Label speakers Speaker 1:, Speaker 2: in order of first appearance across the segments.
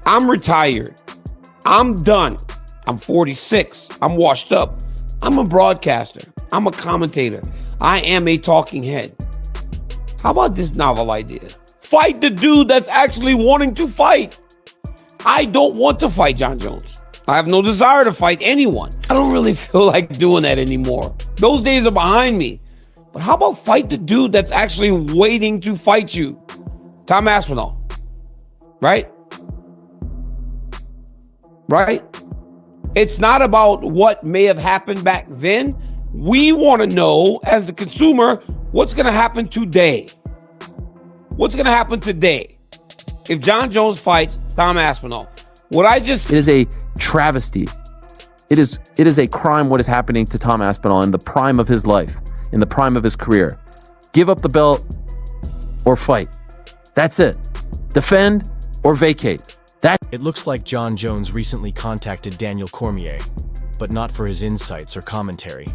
Speaker 1: I'm retired. I'm done. I'm 46. I'm washed up. I'm a broadcaster. I'm a commentator. I am a talking head. How about this novel idea? Fight the dude that's actually wanting to fight. I don't want to fight Jon Jones. I have no desire to fight anyone. I don't really feel like doing that anymore. Those days are behind me. But how about fight the dude that's actually waiting to fight you? Tom Aspinall. Right? Right? It's not about what may have happened back then. We want to know, as the consumer, what's going to happen today. What's going to happen today if Jon Jones fights Tom Aspinall? It
Speaker 2: is a travesty. It is a crime what is happening to Tom Aspinall in the prime of his life, in the prime of his career. Give up the belt or fight. That's it. Defend or vacate.
Speaker 3: It looks like Jon Jones recently contacted Daniel Cormier, but not for his insights or commentary.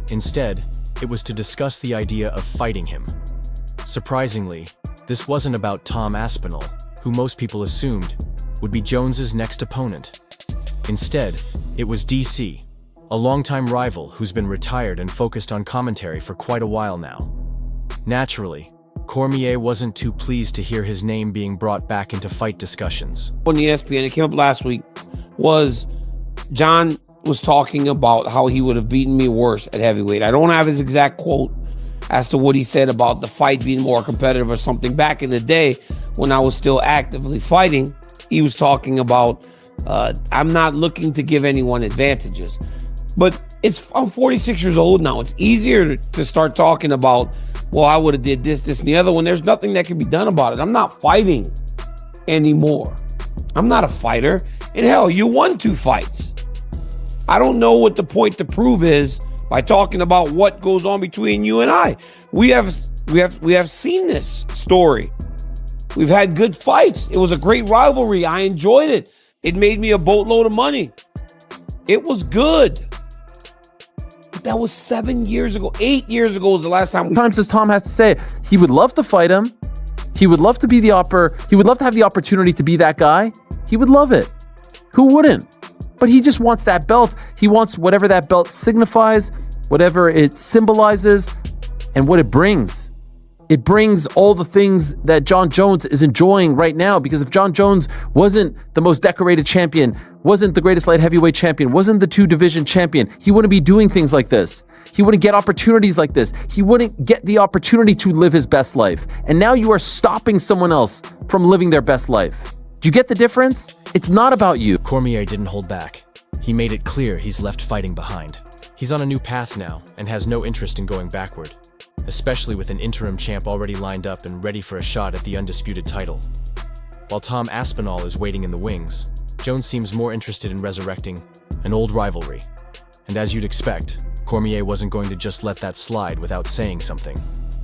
Speaker 3: Instead, it was to discuss the idea of fighting him. Surprisingly, this wasn't about Tom Aspinall, who most people assumed would be Jones's next opponent. Instead, it was DC, a longtime rival who's been retired and focused on commentary for quite a while now. Naturally, Cormier wasn't too pleased to hear his name being brought back into fight discussions.
Speaker 1: On the ESPN, it came up last week, was Jon was talking about how he would have beaten me worse at heavyweight. I don't have his exact quote as to what he said about the fight being more competitive or something. Back in the day, when I was still actively fighting, he was talking about, I'm not looking to give anyone advantages. But I'm 46 years old now. It's easier to start talking about, well, I would have did this, and the other one. There's nothing that can be done about it. I'm not fighting anymore. I'm not a fighter. And hell, you won 2 fights. I don't know what the point to prove is by talking about what goes on between you and I. We have seen this story. We've had good fights. It was a great rivalry. I enjoyed it. It made me a boatload of money. It was good. But that was 7 years ago. 8 years ago was the last time.
Speaker 2: Sometimes, as Tom has to say, he would love to fight him. He would love to be he would love to have the opportunity to be that guy. He would love it. Who wouldn't? But he just wants that belt. He wants whatever that belt signifies, whatever it symbolizes, and what it brings. It brings all the things that Jon Jones is enjoying right now, because if Jon Jones wasn't the most decorated champion, wasn't the greatest light heavyweight champion, wasn't the 2-division champion, he wouldn't be doing things like this. He wouldn't get opportunities like this. He wouldn't get the opportunity to live his best life. And now you are stopping someone else from living their best life. Do you get the difference? It's not about you.
Speaker 3: Cormier didn't hold back. He made it clear he's left fighting behind. He's on a new path now and has no interest in going backward, especially with an interim champ already lined up and ready for a shot at the undisputed title. While Tom Aspinall is waiting in the wings, Jones seems more interested in resurrecting an old rivalry. And as you'd expect, Cormier wasn't going to just let that slide without saying something.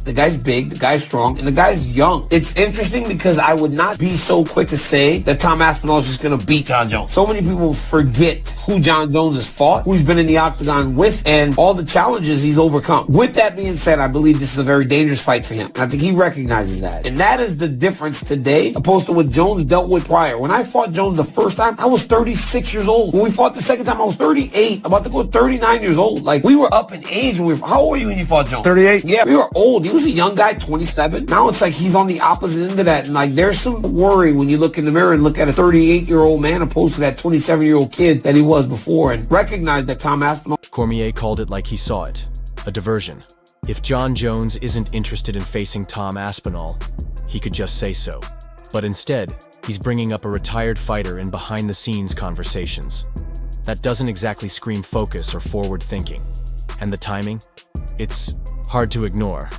Speaker 1: The guy's big, the guy's strong, and the guy's young. It's interesting because I would not be so quick to say that Tom Aspinall is just going to beat Jon Jones. So many people forget who Jon Jones has fought, who he's been in the octagon with, and all the challenges he's overcome. With that being said, I believe this is a very dangerous fight for him. And I think he recognizes that. And that is the difference today, opposed to what Jones dealt with prior. When I fought Jones the first time, I was 36 years old. When we fought the second time, I was 38, about to go 39 years old. Like, we were up in age when how old were you when you fought Jones?
Speaker 4: 38.
Speaker 1: Yeah, we were old. He was a young guy, 27. Now it's like he's on the opposite end of that. And like, there's some worry when you look in the mirror and look at a 38-year-old man opposed to that 27-year-old kid that he was before, and recognize that Tom Aspinall.
Speaker 3: Cormier called it like he saw it, a diversion. If Jon Jones isn't interested in facing Tom Aspinall, he could just say so. But instead, he's bringing up a retired fighter in behind-the-scenes conversations. That doesn't exactly scream focus or forward thinking. And the timing? It's hard to ignore.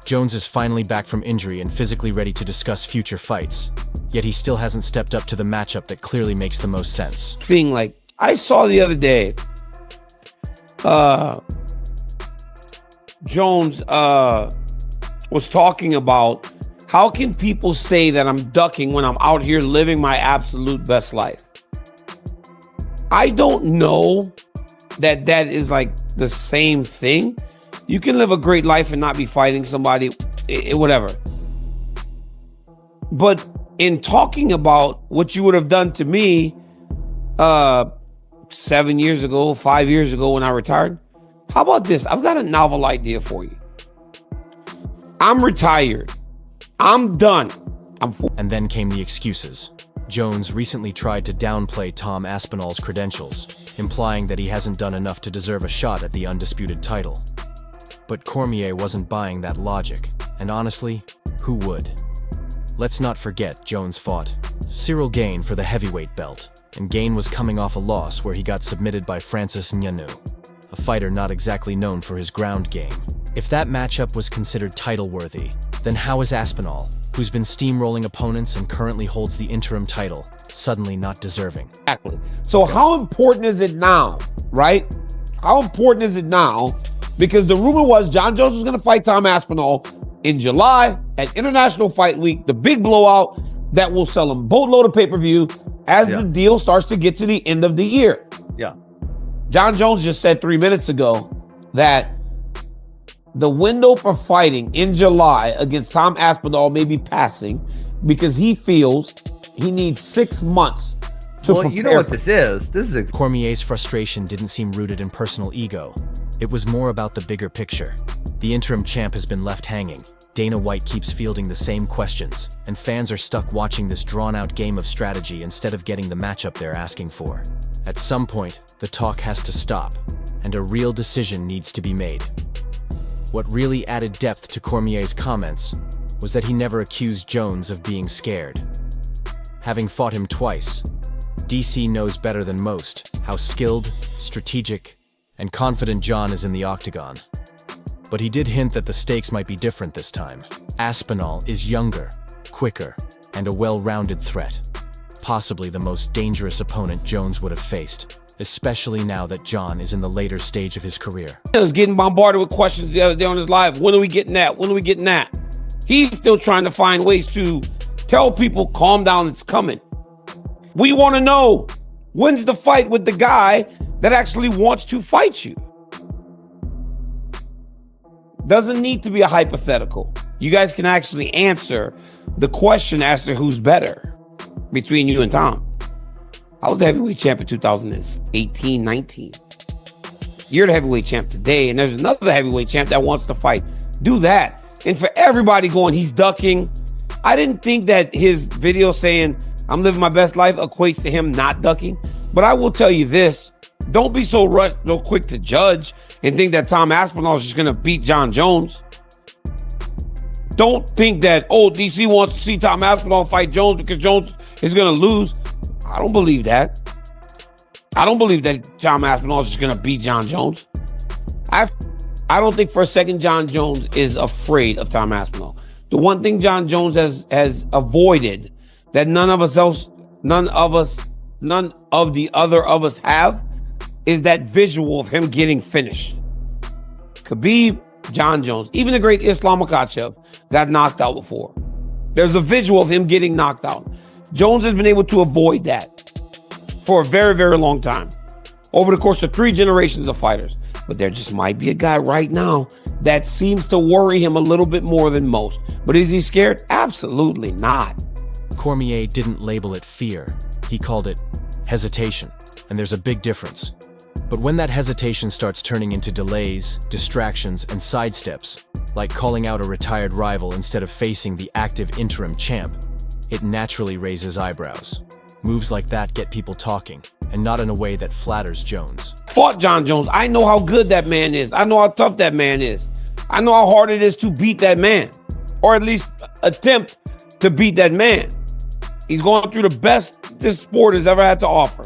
Speaker 3: Jones is finally back from injury and physically ready to discuss future fights, yet he still hasn't stepped up to the matchup that clearly makes the most sense.
Speaker 1: Being like, I saw the other day, Jones was talking about how can people say that I'm ducking when I'm out here living my absolute best life? I don't know that that is like the same thing. You can live a great life and not be fighting somebody, whatever. But in talking about what you would have done to me 7 years ago, 5 years ago when I retired, how about this? I've got a novel idea for you. I'm retired. I'm done.
Speaker 3: And then came the excuses. Jones recently tried to downplay Tom Aspinall's credentials, implying that he hasn't done enough to deserve a shot at the undisputed title. But Cormier wasn't buying that logic, and honestly, who would? Let's not forget Jones fought Cyril Gane for the heavyweight belt, and Gane was coming off a loss where he got submitted by Francis Ngannou, a fighter not exactly known for his ground game. If that matchup was considered title-worthy, then how is Aspinall, who's been steamrolling opponents and currently holds the interim title, suddenly not deserving?
Speaker 1: Exactly. So how important is it now, right? How important is it now? Because the rumor was Jon Jones was going to fight Tom Aspinall in July at International Fight Week, the big blowout that will sell him boatload of pay-per-view as the deal starts to get to the end of the year.
Speaker 2: Yeah.
Speaker 1: Jon Jones just said 3 minutes ago that the window for fighting in July against Tom Aspinall may be passing because he feels he needs 6 months to prepare.
Speaker 4: You know what this is? This is
Speaker 3: Cormier's frustration didn't seem rooted in personal ego. It was more about the bigger picture. The interim champ has been left hanging. Dana White keeps fielding the same questions, and fans are stuck watching this drawn-out game of strategy instead of getting the matchup they're asking for. At some point, the talk has to stop, and a real decision needs to be made. What really added depth to Cormier's comments was that he never accused Jones of being scared. Having fought him twice, DC knows better than most how skilled, strategic, and confident Jon is in the octagon. But he did hint that the stakes might be different this time. Aspinall is younger, quicker, and a well-rounded threat. Possibly the most dangerous opponent Jones would have faced, especially now that Jon is in the later stage of his career.
Speaker 1: He was getting bombarded with questions the other day on his live. When are we getting that? When are we getting that? He's still trying to find ways to tell people, calm down, it's coming. We want to know, when's the fight with the guy that actually wants to fight you? Doesn't need to be a hypothetical. You guys can actually answer the question as to who's better between you and Tom. I was the heavyweight champ in 2018, 19. You're the heavyweight champ today, and there's another heavyweight champ that wants to fight. Do that. And for everybody going, he's ducking. I didn't think that his video saying, I'm living my best life equates to him not ducking. But I will tell you this. Don't be so quick to judge and think that Tom Aspinall is just going to beat Jon Jones. Don't think that, oh, DC wants to see Tom Aspinall fight Jones because Jones is going to lose. I don't believe that. I don't believe that Tom Aspinall is just going to beat Jon Jones. I don't think for a second Jon Jones is afraid of Tom Aspinall. The one thing Jon Jones has avoided that none of the other of us have is that visual of him getting finished. Khabib, Jon Jones, even the great Islam Makhachev got knocked out before. There's a visual of him getting knocked out. Jones has been able to avoid that for a very, very long time over the course of 3 generations of fighters. But there just might be a guy right now that seems to worry him a little bit more than most. But is he scared? Absolutely not.
Speaker 3: Cormier didn't label it fear. He called it hesitation. And there's a big difference. But when that hesitation starts turning into delays, distractions, and sidesteps, like calling out a retired rival instead of facing the active interim champ, it naturally raises eyebrows. Moves like that get people talking, and not in a way that flatters Jones.
Speaker 1: Fought Jon Jones. I know how good that man is. I know how tough that man is. I know how hard it is to beat that man, or at least attempt to beat that man. He's going through the best this sport has ever had to offer.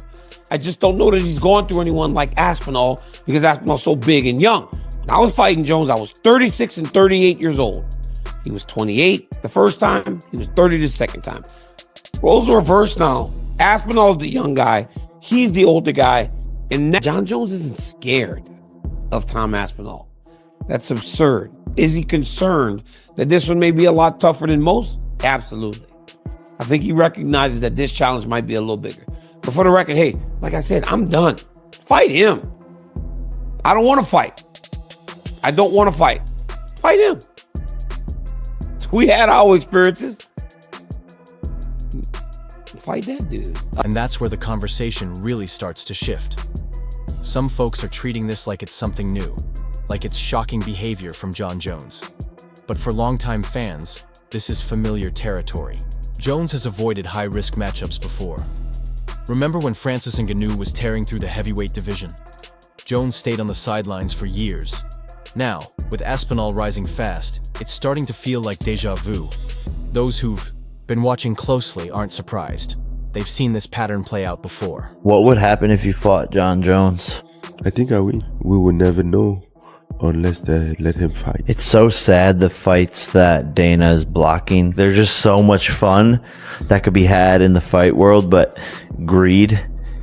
Speaker 1: I just don't know that he's gone through anyone like Aspinall because Aspinall's so big and young. When I was fighting Jones, I was 36 and 38 years old. He was 28 the first time. He was 30 the second time. Roles are reversed now. Aspinall's the young guy. He's the older guy. And now Jon Jones isn't scared of Tom Aspinall. That's absurd. Is he concerned that this one may be a lot tougher than most? Absolutely. I think he recognizes that this challenge might be a little bigger. But for the record, hey, like I said, I'm done. Fight him. I don't want to fight. I don't want to fight. Fight him. We had our experiences. fight that dude.
Speaker 3: And that's where the conversation really starts to shift. Some folks are treating this like it's something new, like it's shocking behavior from Jon Jones. But for longtime fans, this is familiar territory. Jones has avoided high-risk matchups before. Remember when Francis Ngannou was tearing through the heavyweight division? Jones stayed on the sidelines for years. Now, with Aspinall rising fast, it's starting to feel like déjà vu. Those who've been watching closely aren't surprised. They've seen this pattern play out before.
Speaker 5: What would happen if you fought Jon Jones?
Speaker 6: I think I win. We will never know unless they let him fight.
Speaker 5: It's so sad, the fights that Dana is blocking. They're just so much fun that could be had in the fight world, but greed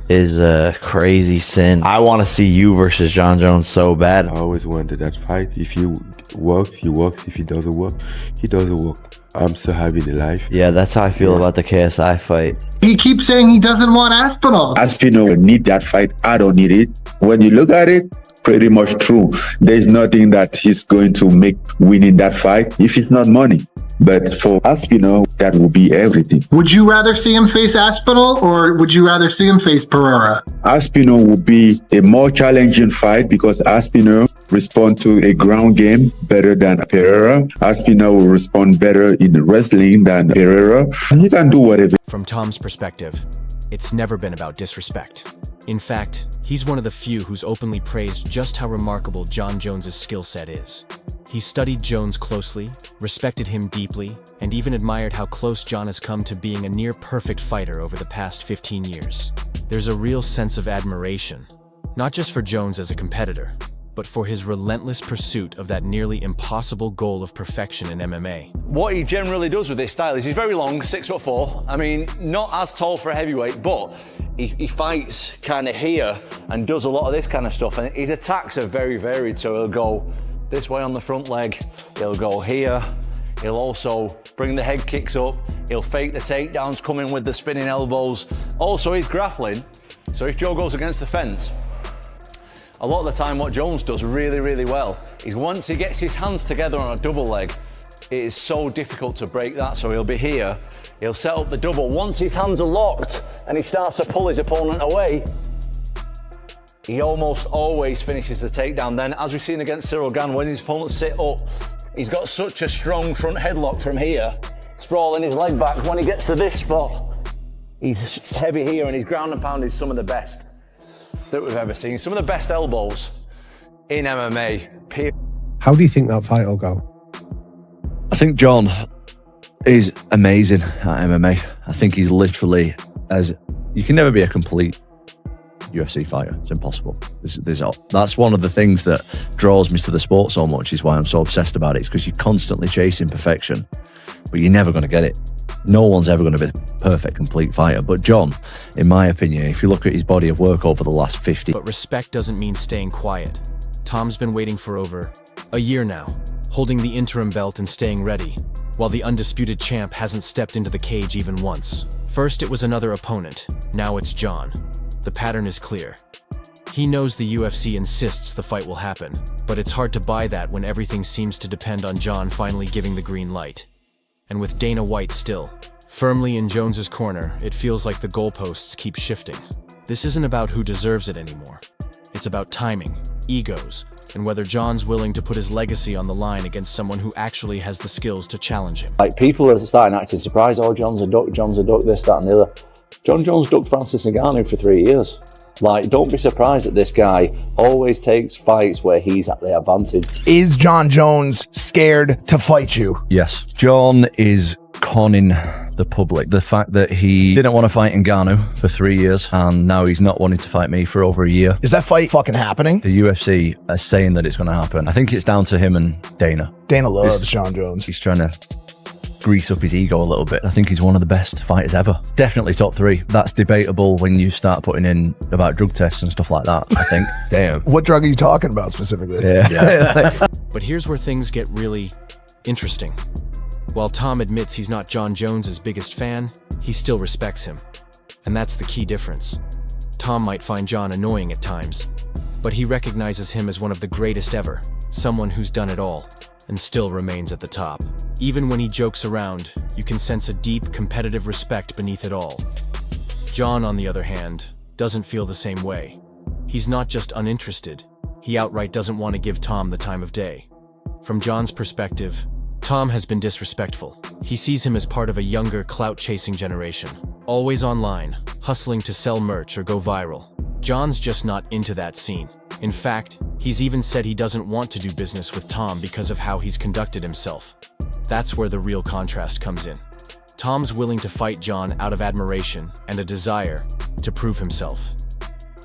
Speaker 5: is a crazy sin. I want to see you versus Jon Jones so bad.
Speaker 6: I always wanted that fight. If he works, he works. If he doesn't work, he doesn't work. I'm so happy in life.
Speaker 5: Yeah, that's how I feel about the KSI fight.
Speaker 7: He keeps saying he doesn't want Aspinall.
Speaker 8: Aspinall need that fight. I don't need it. When you look at it, pretty much true. There's nothing that he's going to make winning that fight if it's not money. But for Aspinall, that will be everything.
Speaker 7: Would you rather see him face Aspinall or would you rather see him face Pereira?
Speaker 8: Aspinall will be a more challenging fight because Aspinall respond to a ground game better than Pereira. Aspinall will respond better in wrestling than Pereira. And he can do whatever.
Speaker 3: From Tom's perspective, it's never been about disrespect. In fact, he's one of the few who's openly praised just how remarkable Jon Jones's skill set is. He studied Jones closely, respected him deeply, and even admired how close Jon has come to being a near-perfect fighter over the past 15 years. There's a real sense of admiration, not just for Jones as a competitor, but for his relentless pursuit of that nearly impossible goal of perfection in MMA.
Speaker 9: What he generally does with this style is he's very long, 6'4". I mean, not as tall for a heavyweight, but he fights kind of here and does a lot of this kind of stuff. And his attacks are very varied, so he'll go this way on the front leg, he'll go here, he'll also bring the head kicks up, he'll fake the takedowns, come in with the spinning elbows. Also, he's grappling, so if Joe goes against the fence, a lot of the time what Jones does really, really well is once he gets his hands together on a double leg, it is so difficult to break that. So he'll be here, he'll set up the double. Once his hands are locked and he starts to pull his opponent away, he almost always finishes the takedown. Then, as we've seen against Cyril Gane, when his opponents sit up, he's got such a strong front headlock from here, sprawling his leg back. When he gets to this spot, he's heavy here, and his ground and pound is some of the best that we've ever seen. Some of the best elbows in MMA.
Speaker 10: How do you think that fight will go?
Speaker 11: I think Jon is amazing at MMA. I think he's literally you can never be a complete UFC fighter. It's impossible. That's one of the things that draws me to the sport so much, is why I'm so obsessed about it. It's because you're constantly chasing perfection, but you're never going to get it. No one's ever going to be a perfect, complete fighter. But Jon, in my opinion, if you look at his body of work over the last 50...
Speaker 3: But respect doesn't mean staying quiet. Tom's been waiting for over a year now, holding the interim belt and staying ready, while the undisputed champ hasn't stepped into the cage even once. First it was another opponent, now it's Jon. The pattern is clear. He knows the UFC insists the fight will happen, but it's hard to buy that when everything seems to depend on Jon finally giving the green light. And with Dana White still firmly in Jones's corner, it feels like the goalposts keep shifting. This isn't about who deserves it anymore. It's about timing, egos, and whether Jon's willing to put his legacy on the line against someone who actually has the skills to challenge him.
Speaker 12: Like, people are starting acting surprised. Oh, Jon's a duck, this, that, and the other. Jon Jones ducked Francis Ngannou for 3 years. Like, don't be surprised that this guy always takes fights where he's at the advantage.
Speaker 10: Is Jon Jones scared to fight you?
Speaker 11: Yes. Jon is conning the public. The fact that he didn't want to fight Ngannou for 3 years, and now he's not wanting to fight me for over a year.
Speaker 10: Is that fight fucking happening?
Speaker 11: The UFC are saying that it's going to happen. I think it's down to him and Dana.
Speaker 10: Dana loves Jon Jones.
Speaker 11: He's trying to grease up his ego a little bit. I think he's one of the best fighters ever. Definitely top 3. That's debatable when you start putting in about drug tests and stuff like that, I think.
Speaker 10: Damn. What drug are you talking about specifically?
Speaker 11: Yeah.
Speaker 3: But here's where things get really interesting. While Tom admits he's not Jon Jones's biggest fan, he still respects him. And that's the key difference. Tom might find Jon annoying at times, but he recognizes him as one of the greatest ever, someone who's done it all, and still remains at the top. Even when he jokes around, you can sense a deep, competitive respect beneath it all. Jon, on the other hand, doesn't feel the same way. He's not just uninterested, he outright doesn't want to give Tom the time of day. From Jon's perspective, Tom has been disrespectful. He sees him as part of a younger, clout-chasing generation, always online, hustling to sell merch or go viral. Jon's just not into that scene. In fact, he's even said he doesn't want to do business with Tom because of how he's conducted himself. That's where the real contrast comes in. Tom's willing to fight Jon out of admiration and a desire to prove himself.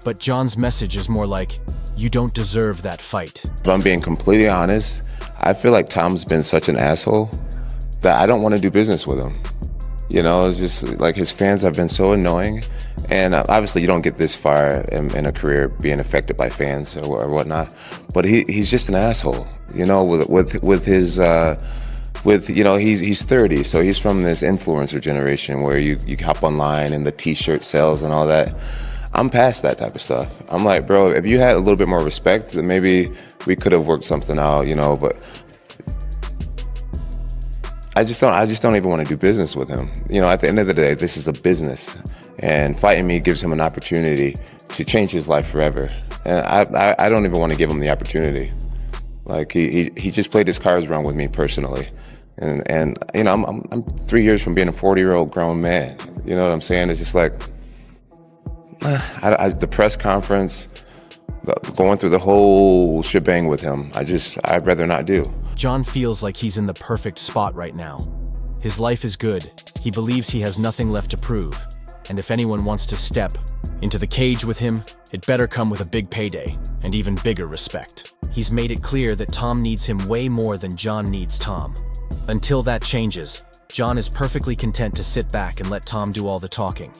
Speaker 3: But Jon's message is more like, you don't deserve that fight.
Speaker 13: If I'm being completely honest, I feel like Tom's been such an asshole that I don't want to do business with him. You know, it's just like his fans have been so annoying. And obviously you don't get this far in a career being affected by fans or whatnot. But he's just an asshole, you know, with his, you know, he's 30, so he's from this influencer generation where you hop online and the t-shirt sales and all that. I'm past that type of stuff. I'm like, bro, if you had a little bit more respect, then maybe we could have worked something out, you know, but I just don't even want to do business with him. You know, at the end of the day, this is a business, and fighting me gives him an opportunity to change his life forever. And I don't even want to give him the opportunity. Like he just played his cards wrong with me personally. And you know, I'm 3 years from being a 40-year-old grown man. You know what I'm saying? It's just like, the press conference, going through the whole shebang with him, I'd rather not do.
Speaker 3: Jon feels like he's in the perfect spot right now. His life is good, he believes he has nothing left to prove, and if anyone wants to step into the cage with him, it better come with a big payday and even bigger respect. He's made it clear that Tom needs him way more than Jon needs Tom. Until that changes, Jon is perfectly content to sit back and let Tom do all the talking.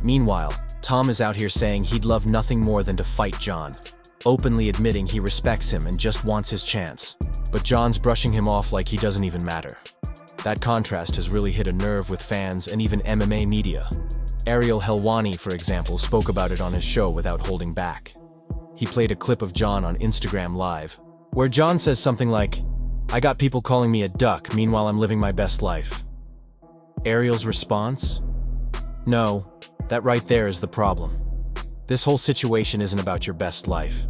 Speaker 3: Meanwhile, Tom is out here saying he'd love nothing more than to fight Jon, openly admitting he respects him and just wants his chance. But Jon's brushing him off like he doesn't even matter. That contrast has really hit a nerve with fans and even MMA media. Ariel Helwani, for example, spoke about it on his show without holding back. He played a clip of Jon on Instagram Live, where Jon says something like, "I got people calling me a duck, meanwhile I'm living my best life." Ariel's response? No, that right there is the problem. This whole situation isn't about your best life.